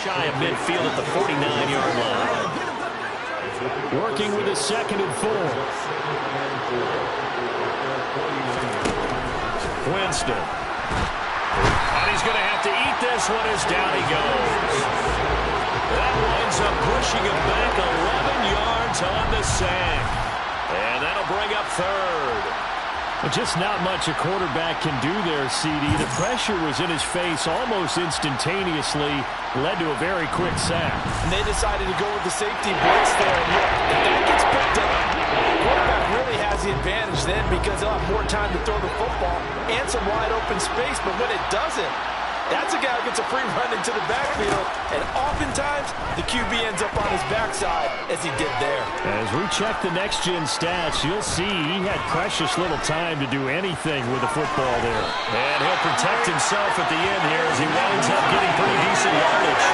shy of midfield at the 49-yard line. Working with a 2nd and 4. Winston. And he's going to have to eat this one as down he goes. That winds up pushing him back 11 yards on the sack. And that'll bring up 3rd. Just not much a quarterback can do there, CD. The pressure was in his face almost instantaneously, led to a very quick sack. And they decided to go with the safety blitz there. And look, if that gets picked up, the quarterback really has the advantage then because he'll have more time to throw the football and some wide open space. But when it doesn't, that's a guy who gets a free run into the backfield. And oftentimes, the QB ends up on his backside as he did there. As we check the next-gen stats, you'll see he had precious little time to do anything with the football there. And he'll protect himself at the end here as he winds up getting pretty decent yardage.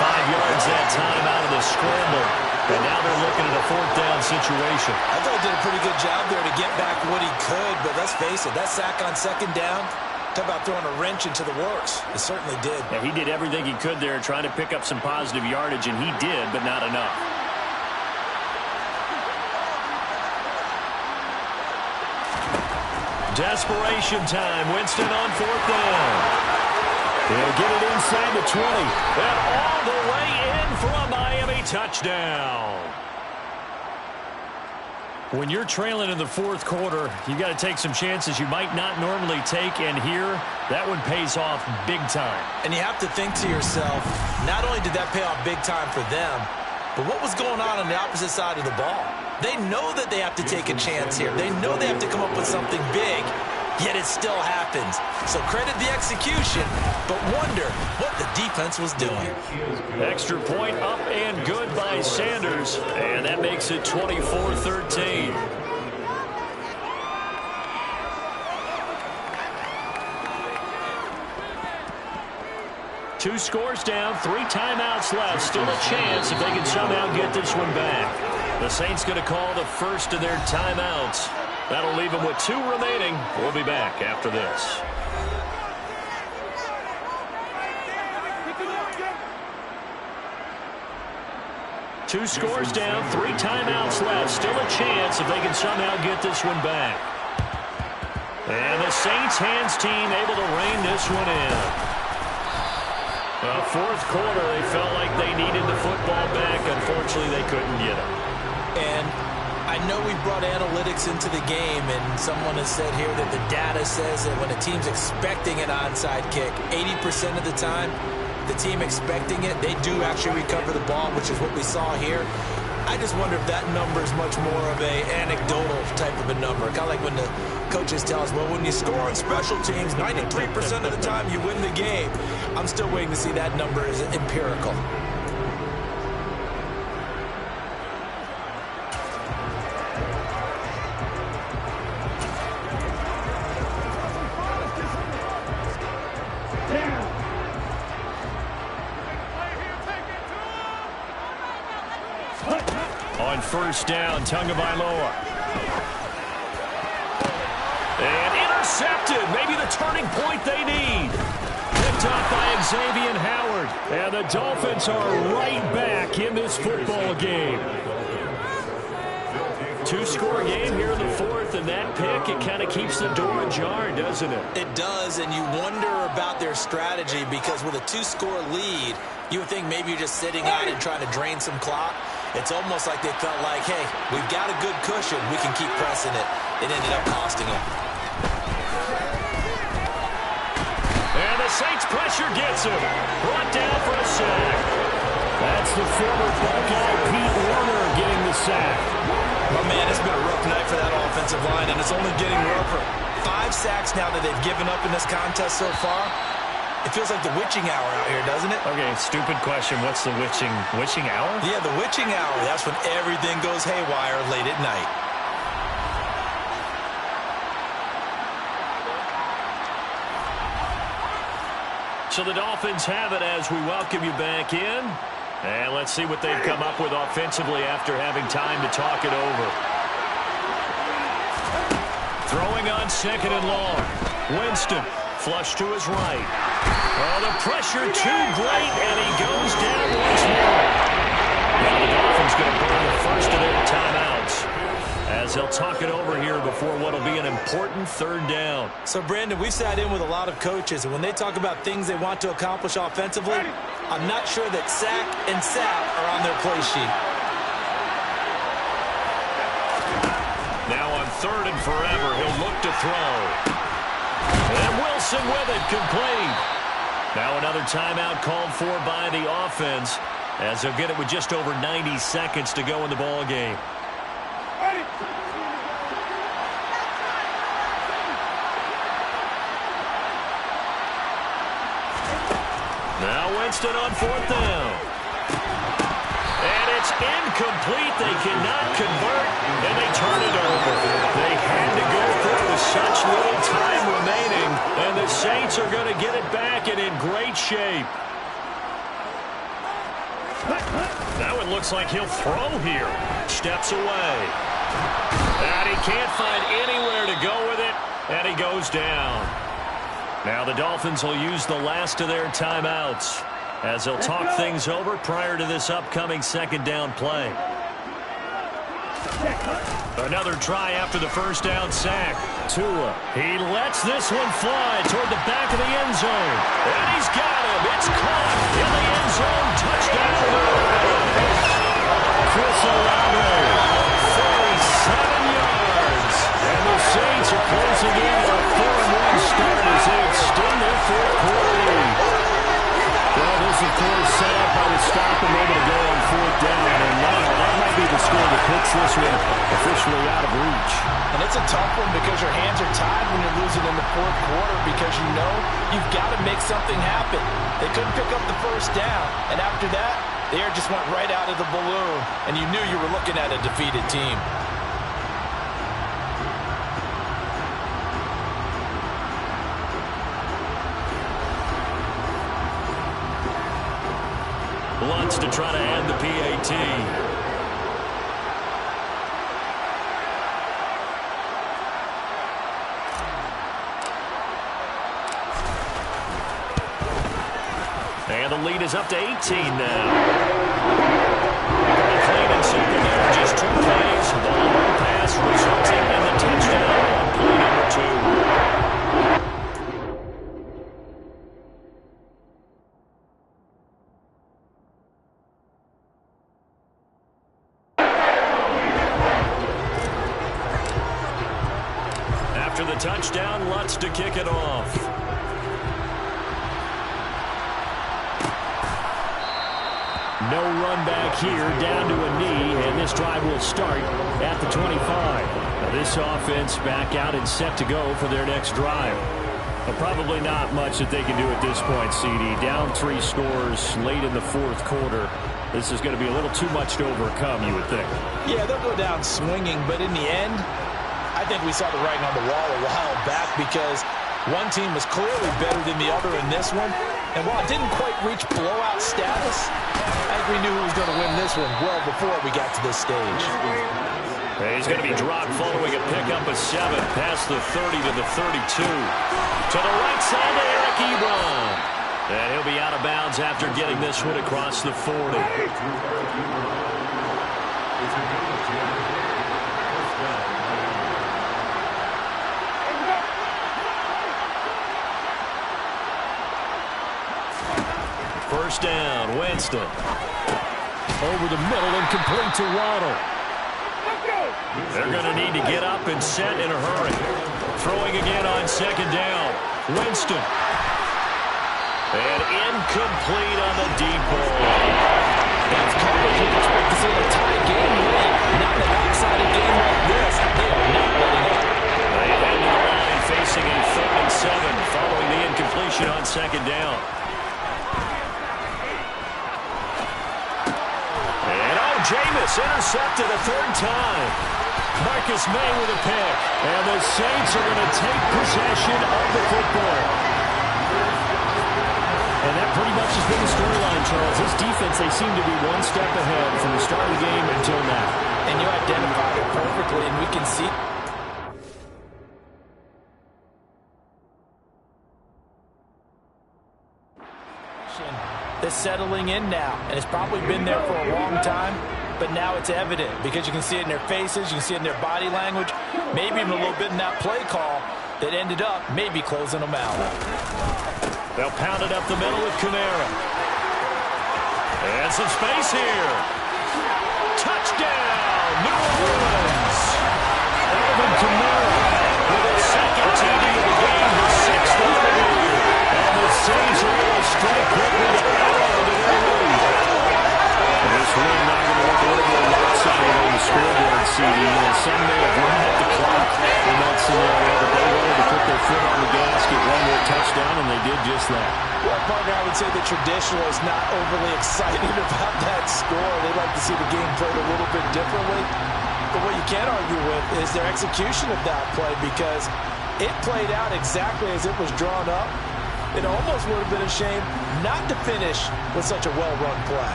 5 yards that time out of the scramble. And now they're looking at a 4th down situation. I thought he did a pretty good job there to get back what he could. But let's face it, that sack on 2nd down, talk about throwing a wrench into the works. It certainly did. Yeah, he did everything he could there trying to pick up some positive yardage, and he did, but not enough. Desperation time. Winston on 4th down. He'll get it inside the 20. And all the way in for a Miami touchdown. When you're trailing in the 4th quarter, you've got to take some chances you might not normally take, and here, that one pays off big time. And you have to think to yourself, not only did that pay off big time for them, but what was going on the opposite side of the ball? They know that they have to take a chance here. They know they have to come up with something big, yet it still happens. So credit the execution, but wonder what the defense was doing. Extra point up and good by Sanders, and that makes it 24-13. Two scores down, 3 timeouts left. Still a chance if they can somehow get this one back. The Saints going to call the first of their timeouts. That'll leave them with 2 remaining. We'll be back after this. Two scores down, 3 timeouts left. Still a chance if they can somehow get this one back. And the Saints hands team able to rein this one in. Well, 4th quarter, they felt like they needed the football back. Unfortunately, they couldn't get it. And I know we brought analytics into the game, and someone has said here that the data says that when a team's expecting an onside kick, 80% of the time, the team expecting it, they do actually recover the ball, which is what we saw here. I just wonder if that number is much more of a anecdotal type of a number. Kind of like when the coaches tell us, well, when you score on special teams, 93% of the time you win the game. I'm still waiting to see that number is empirical. On 1st down, Tagovailoa. And intercepted. Maybe the turning point they need. Picked off by Xavier Howard. And the Dolphins are right back in this football game. 2-score game here in the 4th, and that pick, it kind of keeps the door ajar, doesn't it? It does, and you wonder about their strategy because with a 2-score lead, you would think maybe you're just sitting out and trying to drain some clock. It's almost like they felt like, hey, we've got a good cushion. We can keep pressing it. It ended up costing them. And the Saints pressure gets him. Brought down for a sack. That's the former Buckeye Pete Warner getting the sack. Oh, man, it's been a rough night for that offensive line, and it's only getting rougher. 5 sacks now that they've given up in this contest so far. It feels like the witching hour out here, doesn't it? Okay, stupid question. What's the witching hour? Yeah, the witching hour. That's when everything goes haywire late at night. So the Dolphins have it as we welcome you back in. And let's see what they've come up with offensively after having time to talk it over. Throwing on 2nd and long. Winston Flush to his right. Oh, the pressure too great, and he goes down once more. Now the Dolphins going to burn the first of their timeouts as they'll talk it over here before what will be an important third down. So, Brandon, we've sat in with a lot of coaches, and when they talk about things they want to accomplish offensively, I'm not sure that sack and sack are on their play sheet. Now on third and forever, he'll look to throw. And Wilson with it, complete. Now another timeout called for by the offense as they'll get it with just over 90 seconds to go in the ball game. Now Winston on fourth down. And it's incomplete. They cannot convert, and they turn it over. They had to go through with such little time remaining, and the Saints are going to get it back and in great shape. Now it looks like he'll throw here. Steps away. And he can't find anywhere to go with it, and he goes down. Now the Dolphins will use the last of their timeouts as they'll talk things over prior to this upcoming second down play. Another try after the first down sack. Tua, he lets this one fly toward the back of the end zone. And he's got him. It's caught in the end zone. Touchdown. Chris Olave, 47 yards. And the Saints are closing in on a 4-1 start as they extend their fourth quarter lead. Well, this, of course, set up by the stop and able to go on fourth down. And now that might be the score that puts this one officially out of reach. And it's a tough one because your hands are tied when you're losing in the fourth quarter because you know you've got to make something happen. They couldn't pick up the first down. And after that, the air just went right out of the balloon. And you knew you were looking at a defeated team. Wants to try to add the PAT. And the lead is up to 18 now. Clean and simple there. Just 2 plays. The long pass resulting in the touchdown on play number 2. After the touchdown, Lutz to kick it off. No run back here, down to a knee, and this drive will start at the 25. Now this offense back out and set to go for their next drive. But probably not much that they can do at this point, CD. Down 3 scores late in the fourth quarter. This is going to be a little too much to overcome, you would think. Yeah, they'll go down swinging, but in the end, I think we saw the writing on the wall a while back because one team was clearly better than the other in this one. And while it didn't quite reach blowout status, I think we knew who was going to win this one well before we got to this stage. He's going to be dropped following a pickup of 7 past the 30 to the 32. To the right side to Eric Ebron. And he'll be out of bounds after getting this one across the 40. First down, Winston. Over the middle and complete to Waddle. They're going to need to get up and set in a hurry. Throwing again on second down. Winston. And incomplete on the deep ball. That's coverage you'd expect to see in a tie game late. Not a lopsided game like this. They are not letting up. They head to the line facing a 3rd and 7 following the incompletion on second down. Jameis intercepted a 3rd time. Marcus May with a pick. And the Saints are going to take possession of the football. And that pretty much has been the storyline, Charles. This defense, they seem to be one step ahead from the start of the game until now. And you identified it perfectly, and we can see is settling in now, and it's probably been there for a long time, but now it's evident because you can see it in their faces, you can see it in their body language, maybe even a little bit in that play call that ended up maybe closing them out. They'll pound it up the middle with Kamara. And some space here. Touchdown, New Orleans. Alvin Kamara with his second TD of the game, his sixth of the year. And the Saints are able to strike quickly to add on to their lead. This win now going to look a little more lopsided on the scoreboard, CD, and some may have run up the clock in that scenario, but they wanted to put their foot on the gas, get one more touchdown, and they did just that. Well, partner, I would say the traditionalists not overly excited about that score. They'd like to see the game played a little bit differently. But what you can't argue with is their execution of that play, because it played out exactly as it was drawn up. It almost would have been a shame not to finish with such a well-run play.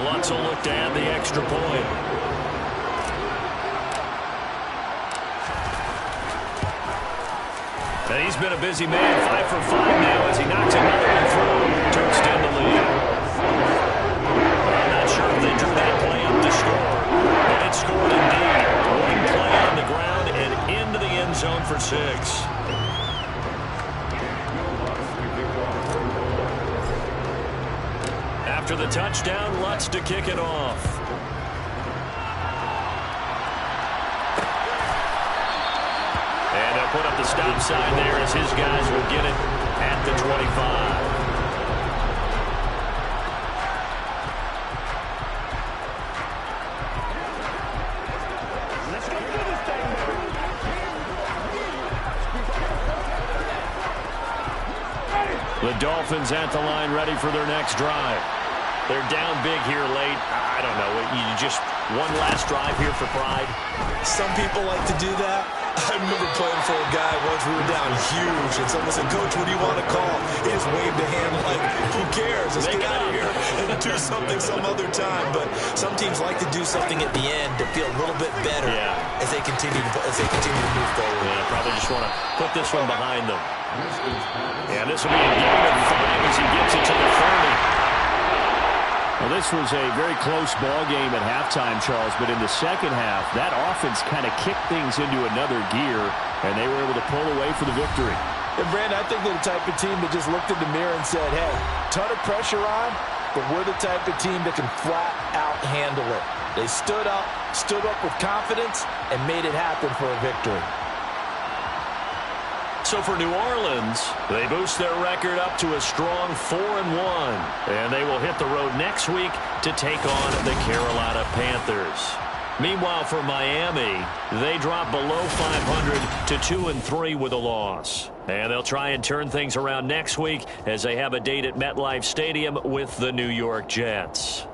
Lutz will look to add the extra point. And he's been a busy man, 5 for 5 now as he knocks another one through to extend the lead. I'm not sure if they drew that play up to score, but it scored indeed. One play on the ground and into the end zone for 6. After the touchdown, Lutz to kick it off. And they'll put up the stop sign there as his guys will get it at the 25. The Dolphins at the line ready for their next drive. They're down big here late. I don't know. You just one last drive here for pride. Some people like to do that. I remember playing for a guy once. We were down huge, and someone said, "Coach, what do you want to call?" He just waved a hand like, "Who cares? Let's get out of here and do something some other time." But some teams like to do something at the end to feel a little bit better as they continue to move forward. Yeah, probably just want to put this one behind them. Yeah, this will be a game of 5 as he gets it to the 30. Well, this was a very close ball game at halftime, Charles, but in the second half, that offense kind of kicked things into another gear, and they were able to pull away for the victory. And, Brandon, I think they're the type of team that just looked in the mirror and said, hey, ton of pressure on, but we're the type of team that can flat out handle it. They stood up with confidence, and made it happen for a victory. So for New Orleans, they boost their record up to a strong 4-1. And they will hit the road next week to take on the Carolina Panthers. Meanwhile, for Miami, they drop below 500 to 2-3 with a loss. And they'll try and turn things around next week as they have a date at MetLife Stadium with the New York Jets.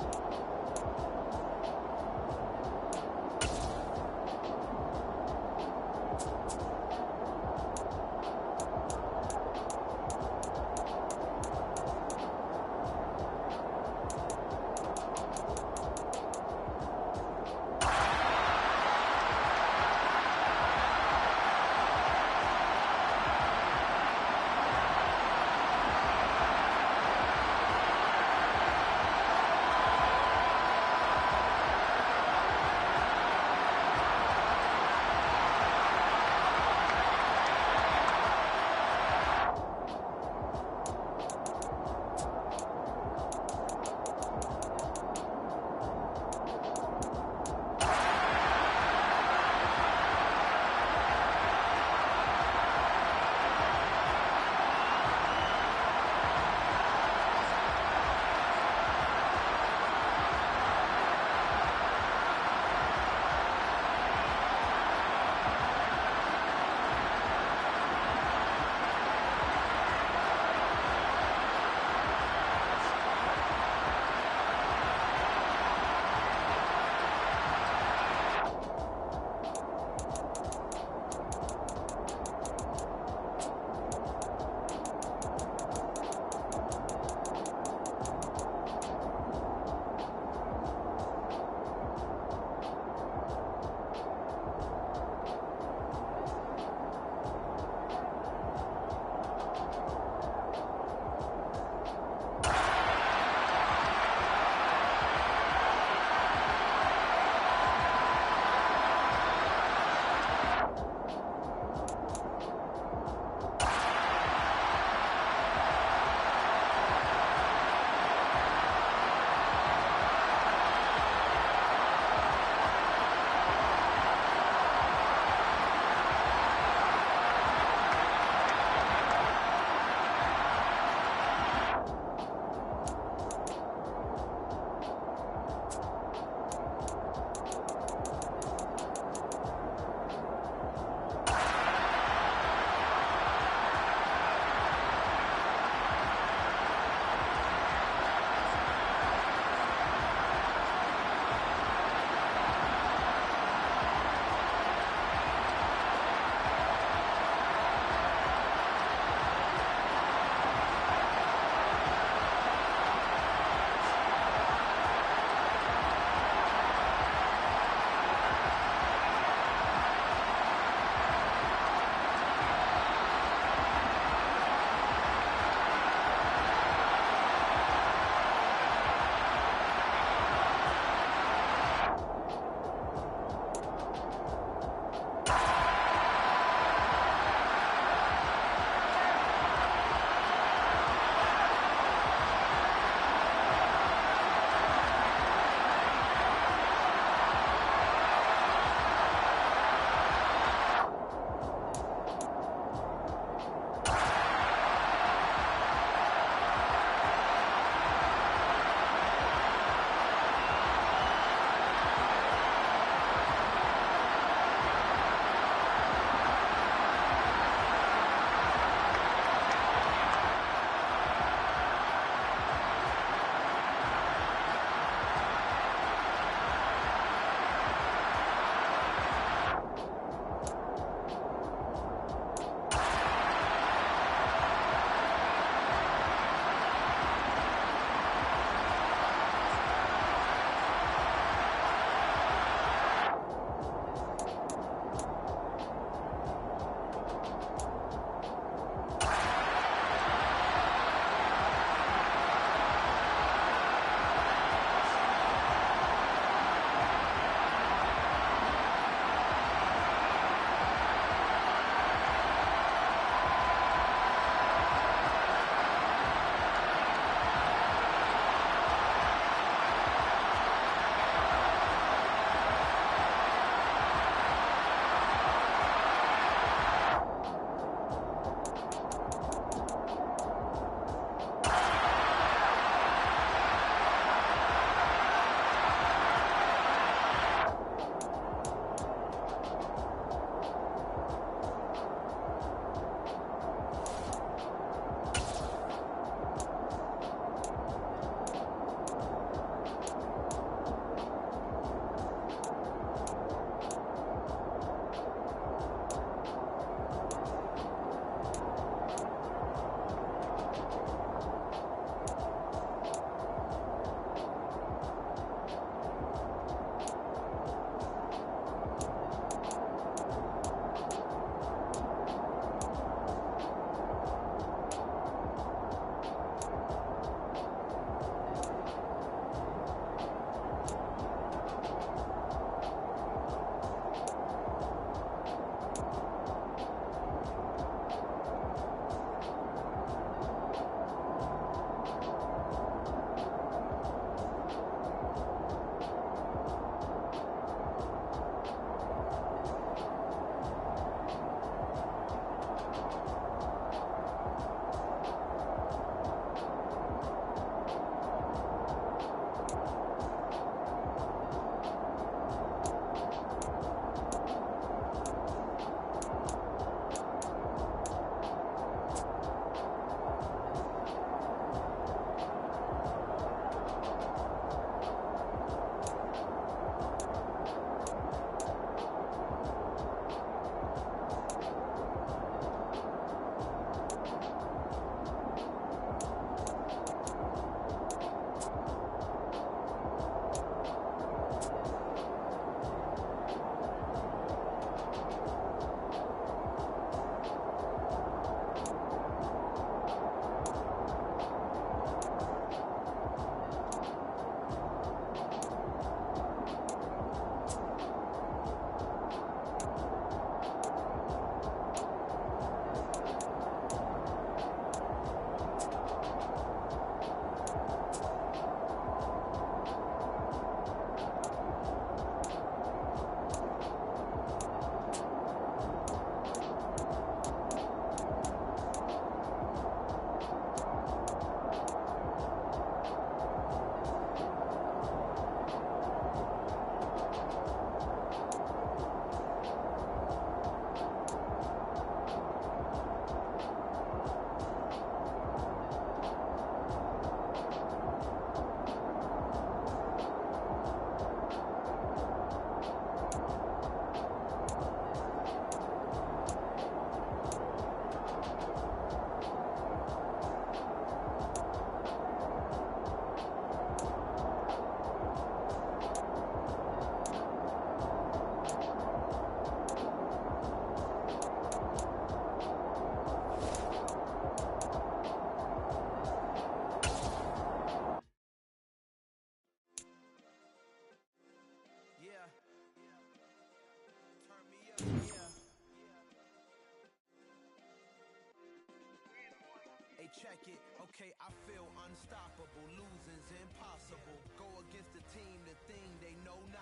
check it. Okay, I feel unstoppable. Losing's impossible. Go against the team, the thing they know not